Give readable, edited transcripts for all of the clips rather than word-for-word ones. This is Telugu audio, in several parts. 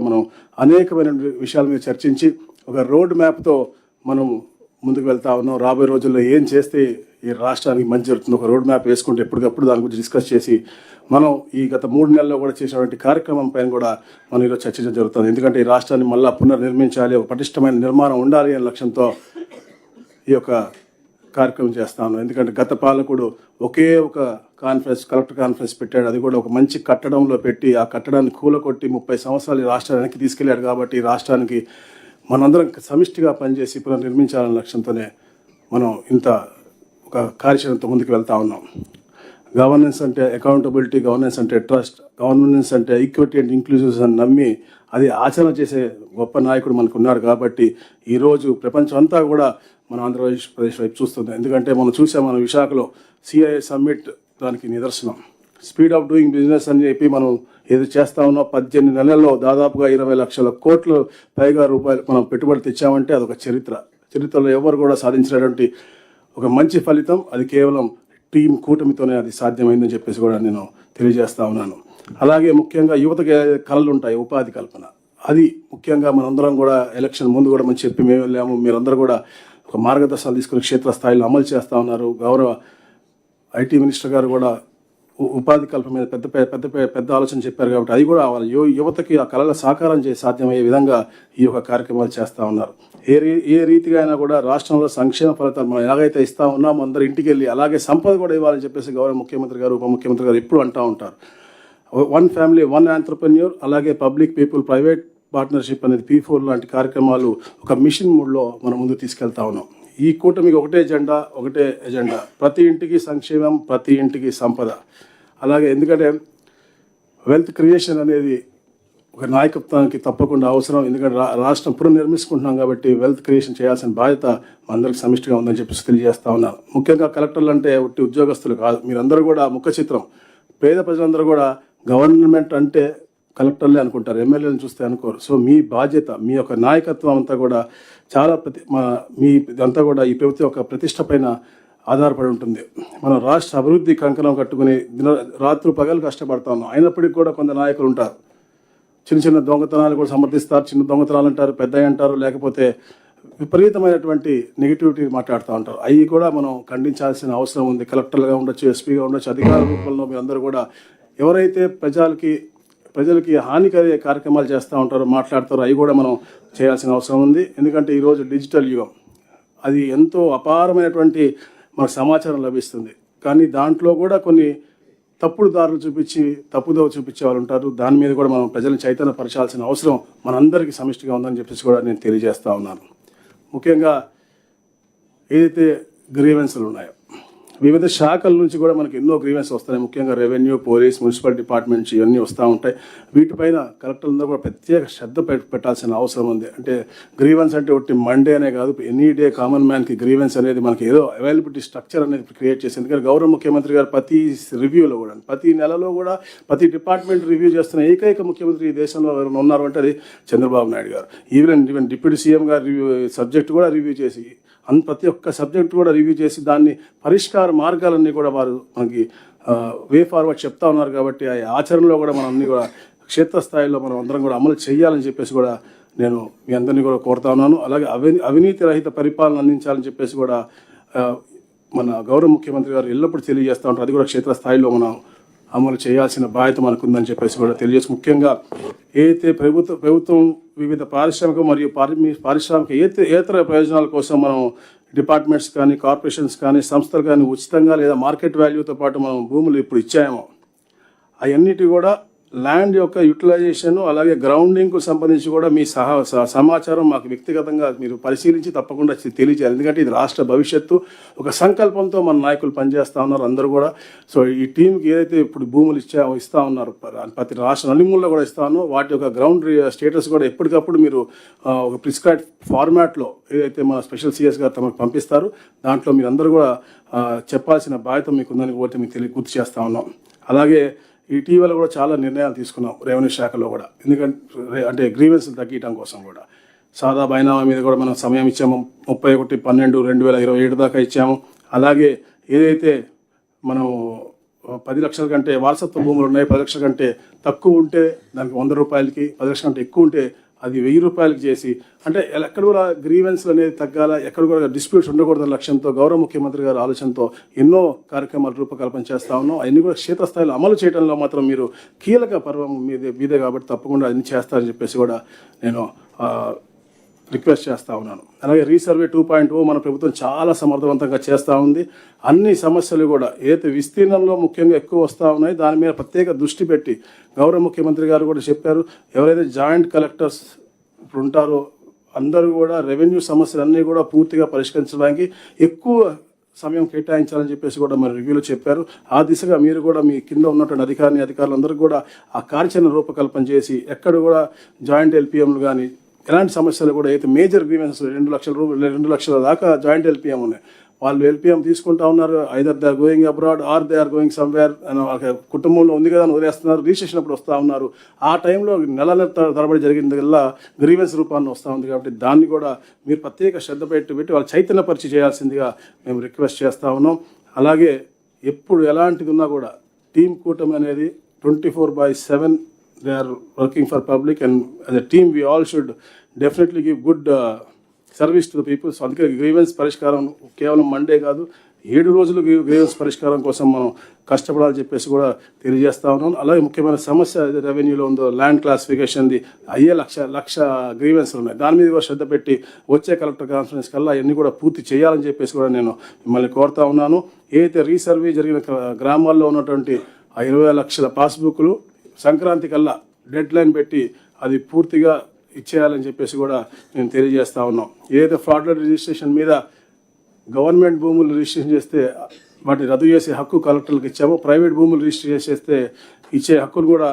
మనం అనేకమైన విషయాల మీద చర్చించి ఒక రోడ్ మ్యాప్తో మనం ముందుకు వెళ్తా ఉన్నాం. రాబోయే రోజుల్లో ఏం చేస్తే ఈ రాష్ట్రానికి మంచి జరుగుతుంది ఒక రోడ్ మ్యాప్ వేసుకుంటే ఎప్పటికప్పుడు దాని గురించి డిస్కస్ చేసి మనం ఈ గత 3 నెలల్లో కూడా చేసినటువంటి కార్యక్రమం పైన కూడా మనం ఈరోజు చర్చించడం జరుగుతుంది. ఎందుకంటే ఈ రాష్ట్రాన్ని మళ్ళీ పునర్నిర్మించాలి, ఒక పటిష్టమైన నిర్మాణం ఉండాలి అనే లక్ష్యంతో ఈ యొక్క కార్యక్రమం చేస్తాను. ఎందుకంటే గత పాలకుడు ఒకే ఒక కలెక్టర్ కాన్ఫరెన్స్ పెట్టాడు. అది కూడా ఒక మంచి కట్టడంలో పెట్టి ఆ కట్టడాన్ని కూలకొట్టి 30 సంవత్సరాలు ఈ రాష్ట్రానికి తీసుకెళ్లాడు. కాబట్టి ఈ రాష్ట్రానికి మనందరం సమిష్టిగా పనిచేసి పునర్నిర్మించాలనే లక్ష్యంతోనే మనం ఇంత ఒక కార్యాచరణతో ముందుకు వెళ్తా ఉన్నాం. గవర్నెన్స్ అంటే అకౌంటబిలిటీ, గవర్నెన్స్ అంటే ట్రస్ట్, గవర్నెన్స్ అంటే ఈక్విటీ అండ్ ఇంక్లూజివ్స్ అని నమ్మి అది ఆచరణ చేసే గొప్ప నాయకుడు మనకు ఉన్నాడు. కాబట్టి ఈరోజు ప్రపంచం అంతా కూడా మన ఆంధ్రప్రదేశ్ వైపు చూస్తుంది. ఎందుకంటే మనం చూసాం, మన విశాఖలో సిఐఏ సమ్మిట్ దానికి నిదర్శనం. స్పీడ్ ఆఫ్ డూయింగ్ బిజినెస్ అని చెప్పి మనం ఏది చేస్తా ఉన్నాం, 18 నెలల్లో దాదాపుగా 20 లక్షల కోట్లు పైగా రూపాయలు మనం పెట్టుబడి తెచ్చామంటే అదొక చరిత్రలో ఎవరు కూడా సాధించినటువంటి ఒక మంచి ఫలితం. అది కేవలం టీం కూటమితోనే అది సాధ్యమైందని చెప్పేసి కూడా నేను తెలియజేస్తా ఉన్నాను. అలాగే ముఖ్యంగా యువతకి కళలు ఉంటాయి, ఉపాధి కల్పన. అది ముఖ్యంగా మనందరం కూడా ఎలక్షన్ ముందు కూడా మనం చెప్పి మేము వెళ్ళాము, మీరందరూ కూడా ఒక మార్గదర్శనాలు తీసుకుని క్షేత్రస్థాయిలో అమలు చేస్తూ ఉన్నారు. గౌరవ ఐటీ మినిస్టర్ గారు కూడా ఉపాధి కల్పన మీద పెద్ద ఆలోచన చెప్పారు. కాబట్టి అది కూడా వాళ్ళ యువతకి ఆ కళల సాకారం చేసి సాధ్యమయ్యే విధంగా ఈ యొక్క కార్యక్రమాలు చేస్తూ ఉన్నారు. ఏ రీతిగా అయినా కూడా రాష్ట్రంలో సంక్షేమ ఫలితాలు మనం ఎలాగైతే ఇస్తా ఉన్నామో అందరూ ఇంటికి వెళ్ళి అలాగే సంపద కూడా ఇవ్వాలని చెప్పేసి గౌరవ ముఖ్యమంత్రి గారు, ఉప ముఖ్యమంత్రి గారు ఎప్పుడు అంటూ ఉంటారు. 1 ఫ్యామిలీ 1 ఆంటర్‌ప్రెన్యూర్, అలాగే పబ్లిక్ పీపుల్ ప్రైవేట్ పార్ట్నర్షిప్ అనేది P4 లాంటి కార్యక్రమాలు ఒక మిషన్ మోడ్లో మనం ముందు తీసుకెళ్తా ఉన్నాం. ఈ కూటమికి ఒకటే ఎజెండా, ప్రతి ఇంటికి సంక్షేమం, ప్రతి ఇంటికి సంపద. అలాగే ఎందుకంటే వెల్త్ క్రియేషన్ అనేది ఒక నాయకత్వానికి తప్పకుండా అవసరం. ఎందుకంటే రాష్ట్రం పునర్నిర్మించుకుంటున్నాం కాబట్టి వెల్త్ క్రియేషన్ చేయాల్సిన బాధ్యత అందరికి సమిష్టిగా ఉందని చెప్పేసి తెలియజేస్తా ఉన్నాను. ముఖ్యంగా కలెక్టర్లు అంటే ఒట్టి ఉద్యోగస్తులు కాదు, మీరందరూ కూడా ముఖ చిత్రం. పేద ప్రజలందరూ కూడా గవర్నమెంట్ అంటే కలెక్టర్లే అనుకుంటారు, ఎమ్మెల్యేలను చూస్తే అనుకోరు. సో మీ బాధ్యత, మీ యొక్క నాయకత్వం అంతా కూడా చాలా మీ ఇదంతా కూడా ఈ ప్రభుత్వం యొక్క ప్రతిష్ట పైన ఆధారపడి ఉంటుంది. మనం రాష్ట్ర అభివృద్ధి కంకణం కట్టుకుని రాత్రు పగలు కష్టపడతా ఉన్నాం. అయినప్పటికీ కూడా కొంత నాయకులు ఉంటారు, చిన్న దొంగతనాలు కూడా సమర్థిస్తారు, చిన్న దొంగతనాలు అంటారు, పెద్దవి అంటారు, లేకపోతే విపరీతమైనటువంటి నెగిటివిటీ మాట్లాడుతూ ఉంటారు. అవి కూడా మనం ఖండించాల్సిన అవసరం ఉంది. కలెక్టర్గా ఉండొచ్చు, ఎస్పీగా ఉండొచ్చు, అధికార రూపంలో మీరందరూ కూడా ఎవరైతే ప్రజలకి హాని కలిగే కార్యక్రమాలు చేస్తూ ఉంటారో, మాట్లాడతారో, అవి కూడా మనం చేయాల్సిన అవసరం ఉంది. ఎందుకంటే ఈరోజు డిజిటల్ యుగం, అది ఎంతో అపారమైనటువంటి మనకు సమాచారం లభిస్తుంది. కానీ దాంట్లో కూడా కొన్ని తప్పుడు దారులు చూపించి తప్పుదోవ చూపించే వాళ్ళు ఉంటారు. దాని మీద కూడా మనం ప్రజలను చైతన్యపరచాల్సిన అవసరం మనందరికీ సమిష్టిగా ఉందని చెప్పేసి కూడా నేను తెలియజేస్తూ ఉన్నాను. ముఖ్యంగా ఏదైతే గ్రీవెన్స్లు ఉన్నాయో, వివిధ శాఖల నుంచి కూడా మనకి ఎన్నో గ్రీవెన్స్ వస్తున్నాయి. ముఖ్యంగా రెవెన్యూ, పోలీస్, మున్సిపల్ డిపార్ట్మెంట్స్ ఇవన్నీ వస్తూ ఉంటాయి. వీటిపైన కలెక్టర్లందరూ కూడా ప్రత్యేక శ్రద్ధ పెట్టాల్సిన అవసరం ఉంది. అంటే గ్రీవెన్స్ అంటే ఒకటి మండే అనే కాదు, ఎనీ డే కామన్ మ్యాన్కి గ్రీవెన్స్ అనేది మనకి ఏదో అవైలబిలిటీ స్ట్రక్చర్ అనేది క్రియేట్ చేసింది. ఎందుకంటే గౌరవ ముఖ్యమంత్రి గారు ప్రతి రివ్యూలో కూడా, ప్రతి నెలలో కూడా ప్రతి డిపార్ట్మెంట్ రివ్యూ చేస్తున్న ఏకైక ముఖ్యమంత్రి ఈ దేశంలో ఎవరైనా ఉన్నారు అంటే అది చంద్రబాబు నాయుడు గారు. ఈవెన్ డిప్యూటీ సీఎం గారు సబ్జెక్ట్ కూడా రివ్యూ చేసి, ప్రతి ఒక్క సబ్జెక్ట్ కూడా రివ్యూ చేసి దాన్ని పరిష్కార మార్గాలన్నీ కూడా వారు మనకి వే ఫార్వర్డ్ చెప్తా ఉన్నారు. కాబట్టి ఆ ఆచరణలో కూడా మనం అన్ని కూడా క్షేత్రస్థాయిలో మనం అందరం కూడా అమలు చేయాలని చెప్పేసి కూడా నేను మీ అందరినీ కూడా కోరుతా ఉన్నాను. అలాగే అవినీతి రహిత పరిపాలన అందించాలని చెప్పేసి కూడా మన గౌరవ ముఖ్యమంత్రి గారు ఎల్లప్పుడూ తెలియజేస్తూ ఉంటారు. అది కూడా క్షేత్రస్థాయిలో మనం అమలు చేయాల్సిన బాధ్యత మనకుందని చెప్పేసి కూడా తెలియజేసి, ముఖ్యంగా ఏదైతే ప్రభుత్వం వివిధ పారిశ్రామిక మరియు పారిశ్రామికేతర ప్రయోజనాల కోసం మనం డిపార్ట్మెంట్స్ కానీ, కార్పొరేషన్స్ కానీ, సంస్థలు కానీ ఉచితంగా లేదా మార్కెట్ వాల్యూతో పాటు మనం భూములు ఇప్పుడు ఇచ్చామో, అవన్నిటి కూడా ల్యాండ్ యొక్క యూటిలైజేషన్ అలాగే గ్రౌండింగ్కు సంబంధించి కూడా మీ సమాచారం మాకు వ్యక్తిగతంగా మీరు పరిశీలించి తప్పకుండా తెలియజేయాలి. ఎందుకంటే ఇది రాష్ట్ర భవిష్యత్తు, ఒక సంకల్పంతో మన నాయకులు పనిచేస్తూ ఉన్నారు అందరూ కూడా. సో ఈ టీంకి ఏదైతే ఇప్పుడు భూములు ఇస్తూ ఉన్నారు, ప్రతి రాష్ట్ర నలుమూలలో కూడా ఇస్తానో వాటి యొక్క గ్రౌండ్ స్టేటస్ కూడా ఎప్పటికప్పుడు మీరు ఒక ప్రిస్క్రైబ్ ఫార్మాట్లో ఏదైతే మన స్పెషల్ సిఎస్ గారు తమకు పంపిస్తారు, దాంట్లో మీరు అందరూ కూడా చెప్పాల్సిన బాధ్యత మీకు ఉందని కూడా మీకు గుర్తు చేస్తూ ఉన్నాం. అలాగే ఇటీవల కూడా చాలా నిర్ణయాలు తీసుకున్నాం రెవెన్యూ శాఖలో కూడా. ఎందుకంటే అంటే గ్రీవెన్స్లు తగ్గించడం కోసం కూడా సాదా బైనామా మీద కూడా మనం సమయం ఇచ్చాము. 31/12/2027 దాకా ఇచ్చాము. అలాగే ఏదైతే మనం 10 లక్షల కంటే వారసత్వ భూములు ఉన్నాయి, 10 లక్షల కంటే తక్కువ ఉంటే దానికి 100 రూపాయలకి, 10 లక్షల కంటే ఎక్కువ ఉంటే అది 1000 రూపాయలకి చేసి, అంటే ఎక్కడ కూడా గ్రీవెన్స్లు అనేది తగ్గాల, ఎక్కడ కూడా డిస్ప్యూట్స్ ఉండకూడదన్న లక్ష్యంతో గౌరవ ముఖ్యమంత్రి గారి ఆలోచనతో ఎన్నో కార్యక్రమాలు రూపకల్పన చేస్తా ఉన్నాం. అవన్నీ కూడా క్షేత్రస్థాయిలో అమలు చేయడంలో మాత్రం మీరు కీలక పర్వం మీదే కాబట్టి తప్పకుండా అన్ని చేస్తారని చెప్పేసి కూడా నేను రిక్వెస్ట్ చేస్తూ ఉన్నాను. అలాగే రీసర్వే 2.0 మన ప్రభుత్వం చాలా సమర్థవంతంగా చేస్తూ ఉంది. అన్ని సమస్యలు కూడా ఏదైతే విస్తీర్ణంలో ముఖ్యంగా ఎక్కువ వస్తూ ఉన్నాయి దాని మీద ప్రత్యేక దృష్టి పెట్టి గౌరవ ముఖ్యమంత్రి గారు కూడా చెప్పారు. ఎవరైతే జాయింట్ కలెక్టర్స్ ఇప్పుడు ఉంటారో అందరూ కూడా రెవెన్యూ సమస్యలన్నీ కూడా పూర్తిగా పరిష్కరించడానికి ఎక్కువ సమయం కేటాయించాలని చెప్పేసి కూడా మరి రివ్యూలో చెప్పారు. ఆ దిశగా మీరు కూడా మీ కింద ఉన్నటువంటి అధికారులందరూ కూడా ఆ కార్యాచరణ రూపకల్పన చేసి ఎక్కడ కూడా జాయింట్ ఎల్పిఎంలు కానీ ఎలాంటి సమస్యలు కూడా అయితే మేజర్ గ్రీవెన్సెస్ 2 లక్షల దాకా జాయింట్ ఎల్పిఎం ఉన్నాయి. వాళ్ళు ఎల్పిఎం తీసుకుంటా ఉన్నారు. Either they are going abroad or they are going somewhere, కుటుంబంలో ఉంది కదా అని వదిలేస్తున్నారు. రిజిస్ట్రేషన్ అప్పుడు వస్తూ ఉన్నారు. ఆ టైంలో నెల తరబడి జరిగిందల్లా గ్రీవెన్స్ రూపాన్ని వస్తూ ఉంది. కాబట్టి దాన్ని కూడా మీరు ప్రత్యేక శ్రద్ధ పెట్టి వాళ్ళు చైతన్యపరిచి చేయాల్సిందిగా మేము రిక్వెస్ట్ చేస్తూ ఉన్నాం. అలాగే ఎప్పుడు ఎలాంటిది ఉన్నా కూడా టీం కూటమి అనేది 24/7 they are working for public, and as a team we all should definitely give good service to the people. So అందుకే గ్రీవెన్స్ పరిష్కారం కేవలం మండే కాదు 7 రోజులు గ్రీవెన్స్ పరిష్కారం కోసం మనం కష్టపడాలని చెప్పేసి కూడా తెలియజేస్తా ఉన్నాం. అలాగే ముఖ్యమైన సమస్య రెవెన్యూలో ఉందో ల్యాండ్ క్లాసిఫికేషన్ది అయ్యే లక్ష గ్రీవెన్స్లు ఉన్నాయి. దాని మీద కూడా శ్రద్ధ పెట్టి వచ్చే కలెక్టర్ కాన్ఫరెన్స్ కల్లా అవన్నీ కూడా పూర్తి చేయాలని చెప్పేసి కూడా నేను మిమ్మల్ని కోరుతా ఉన్నాను. ఏదైతే రీసర్వే జరిగిన గ్రామాల్లో ఉన్నటువంటి 20 లక్షల పాస్బుక్లు సంక్రాంతి కల్లా డెడ్ లైన్ పెట్టి అది పూర్తిగా ఇచ్చేయాలని చెప్పేసి కూడా నేను తెలియజేస్తా ఉన్నాం. ఏదైతే ఫ్రాడ్లెట్ రిజిస్ట్రేషన్ మీద గవర్నమెంట్ భూములు రిజిస్ట్రేషన్ చేస్తే వాటిని రద్దు చేసే హక్కు కలెక్టర్లకు ఇచ్చామో, ప్రైవేట్ భూములు రిజిస్టర్ చేస్తే ఇచ్చే హక్కులు కూడా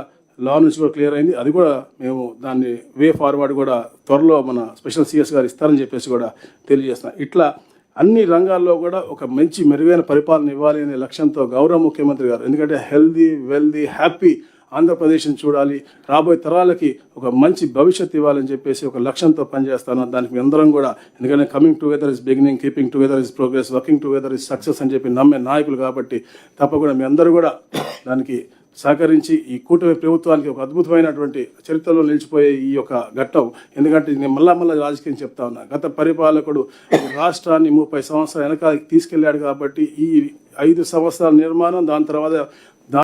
లా నుంచి కూడా క్లియర్ అయింది. అది కూడా మేము దాన్ని వే ఫార్వర్డ్ కూడా త్వరలో మన స్పెషల్ సిఎస్ గారు ఇస్తారని చెప్పేసి కూడా తెలియజేస్తున్నాం. ఇట్లా అన్ని రంగాల్లో కూడా ఒక మంచి మెరుగైన పరిపాలన ఇవ్వాలి అనే లక్ష్యంతో గౌరవ ముఖ్యమంత్రి గారు, ఎందుకంటే హెల్దీ వెల్దీ హ్యాపీ ఆంధ్రప్రదేశ్ని చూడాలి, రాబోయే తరాలకి ఒక మంచి భవిష్యత్తు ఇవ్వాలని చెప్పేసి ఒక లక్ష్యంతో పనిచేస్తాను. దానికి మీ అందరం కూడా, ఎందుకంటే coming together is beginning, keeping together is progress, working together is success అని చెప్పి నమ్మే నాయకులు కాబట్టి తప్పకుండా మీ అందరూ కూడా దానికి సహకరించి ఈ కూటమి ప్రభుత్వానికి ఒక అద్భుతమైనటువంటి చరిత్రలో నిలిచిపోయే ఈ యొక్క ఘట్టం. ఎందుకంటే నేను మళ్ళా రాజకీయం చెప్తా ఉన్నా, గత పరిపాలకుడు రాష్ట్రాన్ని 30 సంవత్సరాల వెనక తీసుకెళ్లాడు కాబట్టి ఈ 5 సంవత్సరాల నిర్మాణం, దాని తర్వాత